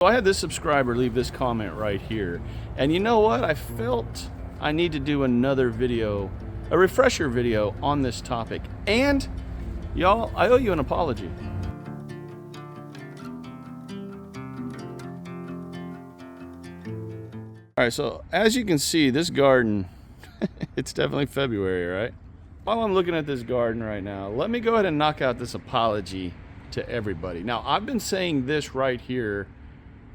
So I had this subscriber leave this comment right here, and you know what? I felt I need to do another video, a refresher video on this topic. And y'all, I owe you an apology. All right, so as you can see, this garden, it's definitely February, right? While I'm looking at this garden right now, let me go ahead and knock out this apology to everybody. Now, I've been saying this right here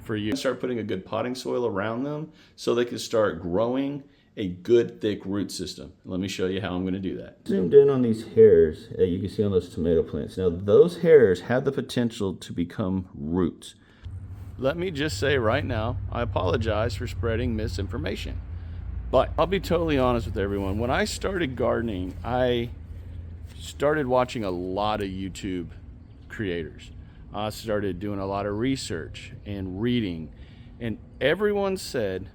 for you. Start putting a good potting soil around them so they can start growing a good thick root system. Let me show you how I'm going to do that. Zoomed in on these hairs that you can see on those tomato plants. Now those hairs have the potential to become roots. Let me just say right now, I apologize for spreading misinformation. But I'll be totally honest with everyone. When I started gardening, I started watching a lot of YouTube creators. I started doing a lot of research and reading, and everyone said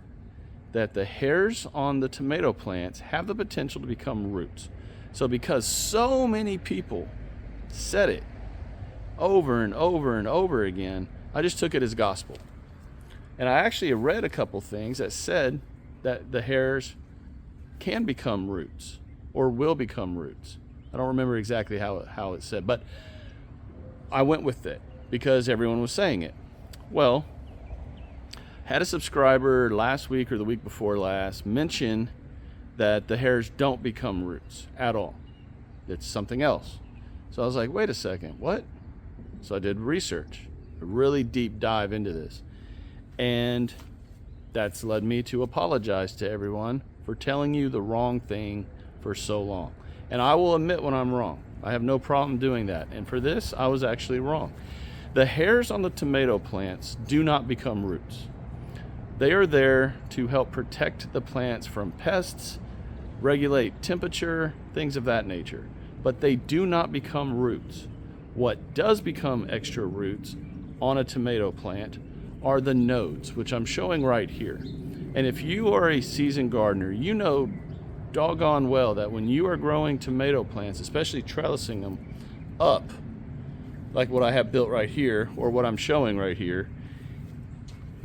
that the hairs on the tomato plants have the potential to become roots. So because so many people said it over and over and over again, I just took it as gospel. And I actually read a couple things that said that the hairs can become roots or will become roots. I don't remember exactly how it said, but I went with it because everyone was saying it. Well, had a subscriber last week or the week before last mention that the hairs don't become roots at all. It's something else. So I was like, wait a second, what? So I did research, a really deep dive into this. And that's led me to apologize to everyone for telling you the wrong thing for so long. And I will admit when I'm wrong. I have no problem doing that. And for this, I was actually wrong. The hairs on the tomato plants do not become roots. They are there to help protect the plants from pests, regulate temperature, things of that nature. But they do not become roots. What does become extra roots on a tomato plant are the nodes, which I'm showing right here. And if you are a seasoned gardener, you know doggone well that when you are growing tomato plants, especially trellising them up, like what I have built right here, or what I'm showing right here,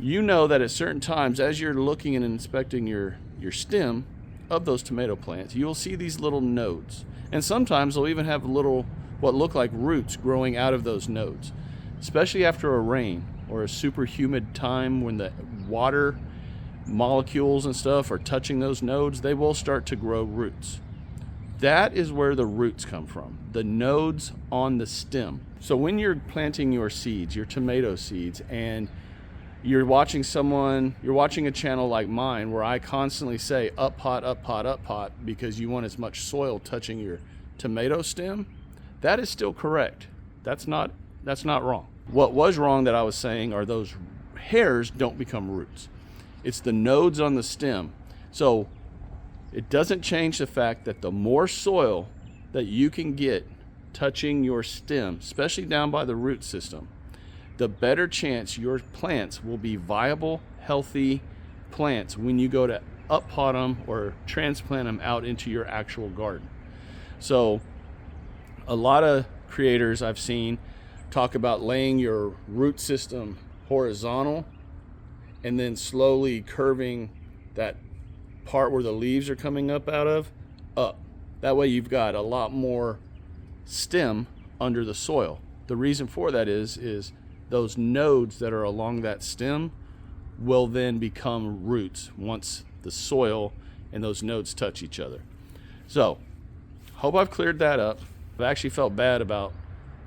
you know that at certain times, as you're looking and inspecting your stem of those tomato plants, you'll see these little nodes. And sometimes they'll even have little, what look like roots growing out of those nodes, especially after a rain or a super humid time when the water molecules and stuff are touching those nodes, they will start to grow roots. That is where the roots come from, the nodes on the stem. So when you're planting your seeds, your tomato seeds, and you're watching a channel like mine where I constantly say up pot, up pot, up pot, because you want as much soil touching your tomato stem, that is still correct. That's not wrong. What was wrong that I was saying are those hairs don't become roots. It's the nodes on the stem. So it doesn't change the fact that the more soil that you can get touching your stem, especially down by the root system, the better chance your plants will be viable, healthy plants when you go to up pot them or transplant them out into your actual garden. So a lot of creators I've seen talk about laying your root system horizontal and then slowly curving that part where the leaves are coming up out of up. That way you've got a lot more stem under the soil. The reason for that is those nodes that are along that stem will then become roots once the soil and those nodes touch each other. So hope I've cleared that up. I've actually felt bad about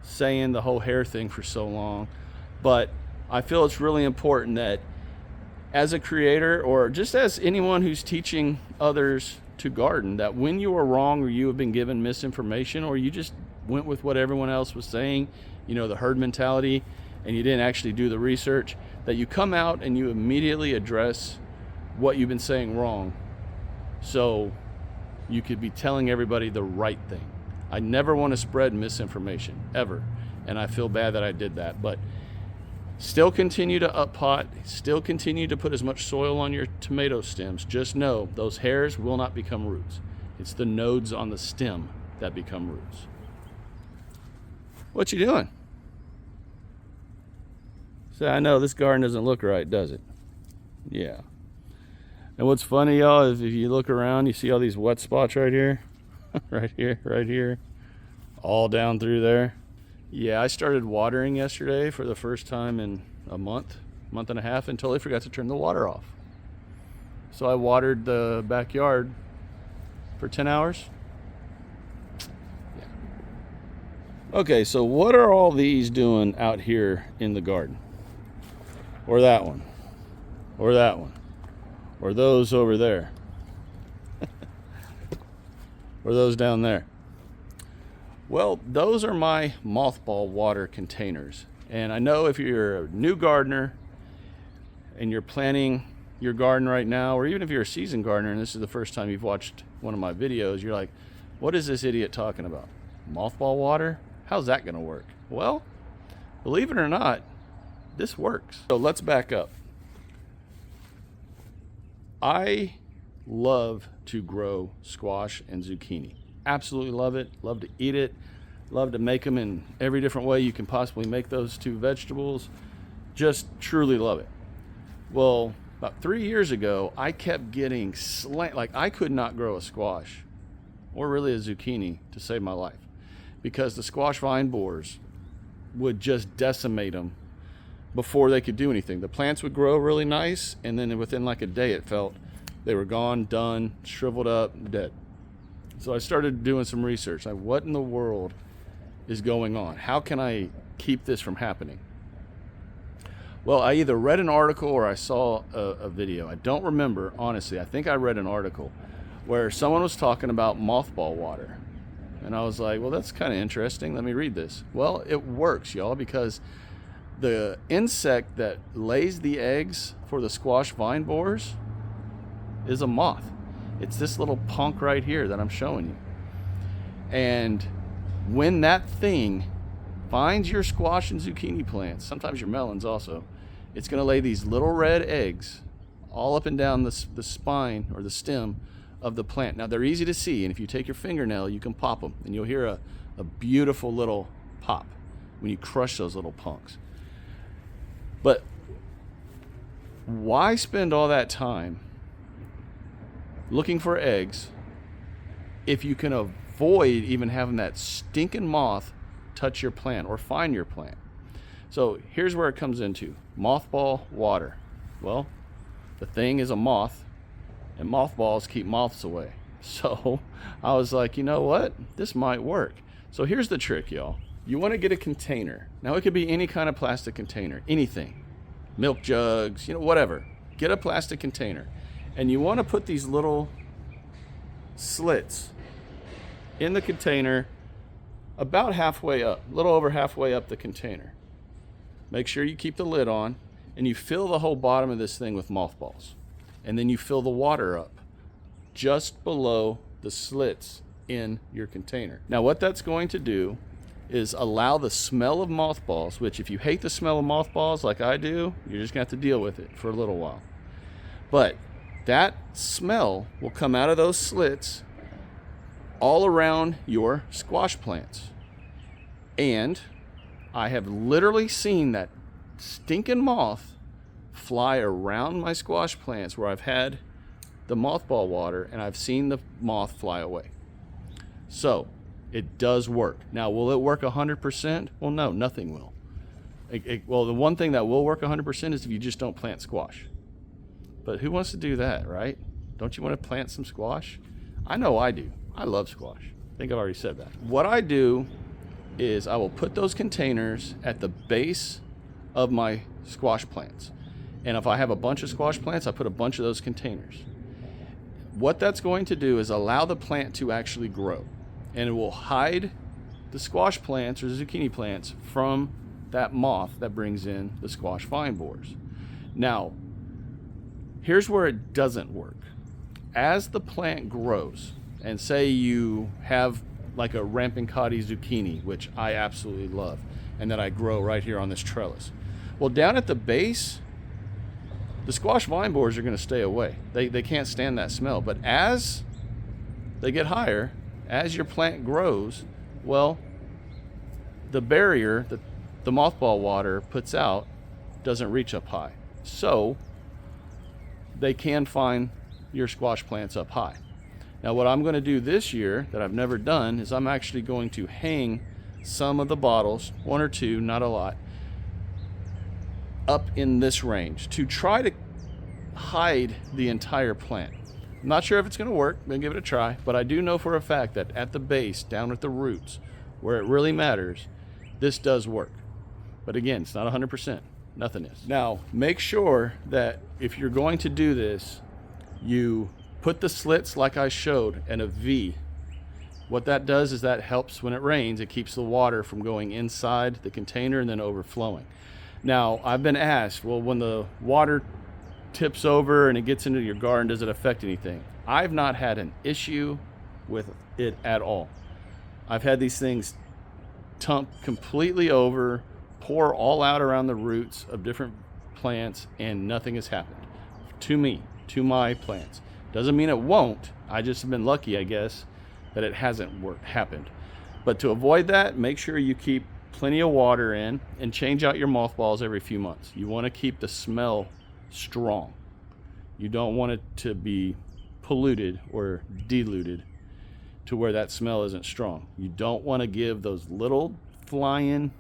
saying the whole hair thing for so long, but I feel it's really important that as a creator, or just as anyone who's teaching others to garden, that when you are wrong or you have been given misinformation or you just went with what everyone else was saying, you know, the herd mentality, and you didn't actually do the research, that you come out and you immediately address what you've been saying wrong, so you could be telling everybody the right thing. I never want to spread misinformation, ever, and I feel bad that I did that. But still continue to up pot, still continue to put as much soil on your tomato stems. Just know those hairs will not become roots. It's the nodes on the stem that become roots. What you doing? So I know this garden doesn't look right, does it? Yeah. And what's funny, y'all, is if you look around, you see all these wet spots right here, right here, all down through there. Yeah, I started watering yesterday for the first time in a month and a half, and totally forgot to turn the water off. So I watered the backyard for 10 hours. Yeah. Okay, so what are all these doing out here in the garden? Or that one? Or that one? Or those over there? Or those down there? Well, those are my mothball water containers. And I know if you're a new gardener and you're planting your garden right now, or even if you're a seasoned gardener and this is the first time you've watched one of my videos, you're like, what is this idiot talking about? Mothball water? How's that gonna work? Well, believe it or not, this works. So let's back up. I love to grow squash and zucchini. Absolutely love it. Love to eat it. Love to make them in every different way you can possibly make those two vegetables. Just truly love it. Well, about 3 years ago, I kept getting like I could not grow a squash or really a zucchini to save my life because the squash vine borers would just decimate them before they could do anything. The plants would grow really nice, and then within like a day it felt they were gone, done, shriveled up, dead. So I started doing some research. Like, what in the world is going on? How can I keep this from happening? Well, I either read an article or I saw a video. I don't remember, honestly. I think I read an article where someone was talking about mothball water. And I was like, well, that's kind of interesting. Let me read this. Well, it works, y'all, because the insect that lays the eggs for the squash vine borers is a moth. It's this little punk right here that I'm showing you. And when that thing finds your squash and zucchini plants, sometimes your melons also, it's going to lay these little red eggs all up and down the spine or the stem of the plant. Now, they're easy to see, and if you take your fingernail, you can pop them, and you'll hear a beautiful little pop when you crush those little punks. But why spend all that time looking for eggs if you can avoid even having that stinking moth touch your plant or find your plant? So here's where it comes into mothball water. Well, the thing is a moth, and mothballs keep moths away. So I was like, you know what? This might work. So here's the trick, y'all. You want to get a container. Now, it could be any kind of plastic container, anything. Milk jugs, whatever. Get a plastic container. And you want to put these little slits in the container about halfway up, a little over halfway up the container. Make sure you keep the lid on, and you fill the whole bottom of this thing with mothballs. And then you fill the water up just below the slits in your container. Now, what that's going to do is allow the smell of mothballs, which if you hate the smell of mothballs like I do, you're just gonna have to deal with it for a little while. But that smell will come out of those slits all around your squash plants. And I have literally seen that stinking moth fly around my squash plants where I've had the mothball water, and I've seen the moth fly away. So it does work. Now, will it work 100%? Well, no, nothing will. Well, the one thing that will work 100% is if you just don't plant squash. But who wants to do that, right? Don't you want to plant some squash? I know I do. I love squash. I think I've already said that. What I do is I will put those containers at the base of my squash plants. And if I have a bunch of squash plants, I put a bunch of those containers. What that's going to do is allow the plant to actually grow. And it will hide the squash plants or zucchini plants from that moth that brings in the squash vine borers. Now, here's where it doesn't work. As the plant grows, and say you have like a rampicati zucchini, which I absolutely love, and that I grow right here on this trellis. Well, down at the base, the squash vine borers are going to stay away. They can't stand that smell. But as they get higher, as your plant grows, well, the barrier that the mothball water puts out doesn't reach up high. So they can find your squash plants up high. Now what I'm going to do this year that I've never done is I'm actually going to hang some of the bottles, 1 or 2, not a lot, up in this range to try to hide the entire plant. I'm not sure if it's going to work. I'm going to give it a try, but I do know for a fact that at the base, down at the roots, where it really matters, this does work. But again, it's not 100%. Nothing is. Now, make sure that if you're going to do this, you put the slits like I showed in a V. What that does is that helps when it rains. It keeps the water from going inside the container and then overflowing. Now, I've been asked, well, when the water tips over and it gets into your garden, does it affect anything? I've not had an issue with it at all. I've had these things tump completely over, pour all out around the roots of different plants, and nothing has happened to me, to my plants. Doesn't mean it won't. I just have been lucky, I guess, that it hasn't happened. But to avoid that, make sure you keep plenty of water in and change out your mothballs every few months. You want to keep the smell strong. You don't want it to be polluted or diluted to where that smell isn't strong. You don't want to give those little flying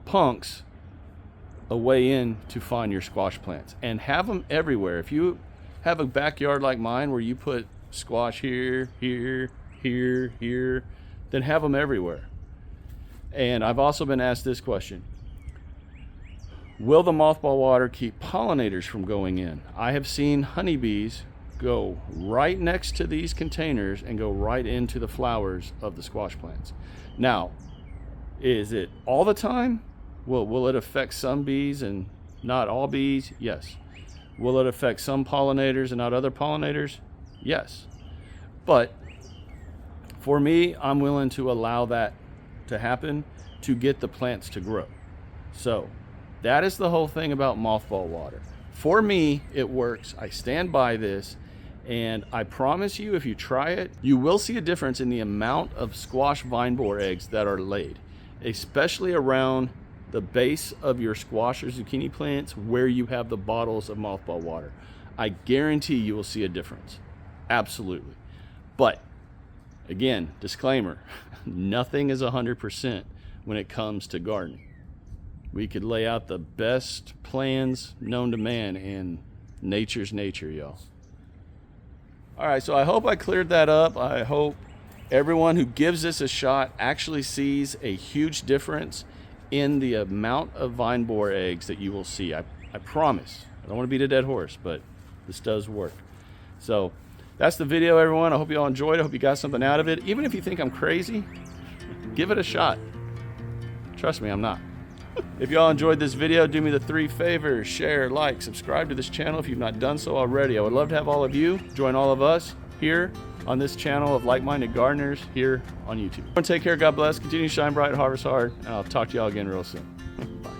punks a way in to find your squash plants, and have them everywhere. If you have a backyard like mine where you put squash here, here, here, here, then have them everywhere. And I've also been asked this question: will the mothball water keep pollinators from going in? I have seen honeybees go right next to these containers and go right into the flowers of the squash plants. Now, is it all the time? Will it affect some bees and not all bees? Yes. Will it affect some pollinators and not other pollinators? Yes. But for me, I'm willing to allow that to happen to get the plants to grow. So that is the whole thing about mothball water. For me, it works. I stand by this, and I promise you, if you try it, you will see a difference in the amount of squash vine borer eggs that are laid, especially around the base of your squash or zucchini plants where you have the bottles of mothball water. I guarantee you will see a difference. Absolutely. But again, disclaimer, nothing is 100% when it comes to gardening. We could lay out the best plans known to man, and nature's nature, y'all. All right, so I hope I cleared that up. I hope everyone who gives this a shot actually sees a huge difference in the amount of vine borer eggs that you will see. I promise. I don't want to beat a dead horse, but this does work. So that's the video, everyone. I hope you all enjoyed it. I hope you got something out of it. Even if you think I'm crazy, give it a shot. Trust me, I'm not. If y'all enjoyed this video, do me the 3 favors: share, like, subscribe to this channel if you've not done so already. I would love to have all of you join all of us here on this channel of like-minded gardeners here on YouTube. Take care, God bless, continue to shine bright, harvest hard, and I'll talk to y'all again real soon. Bye.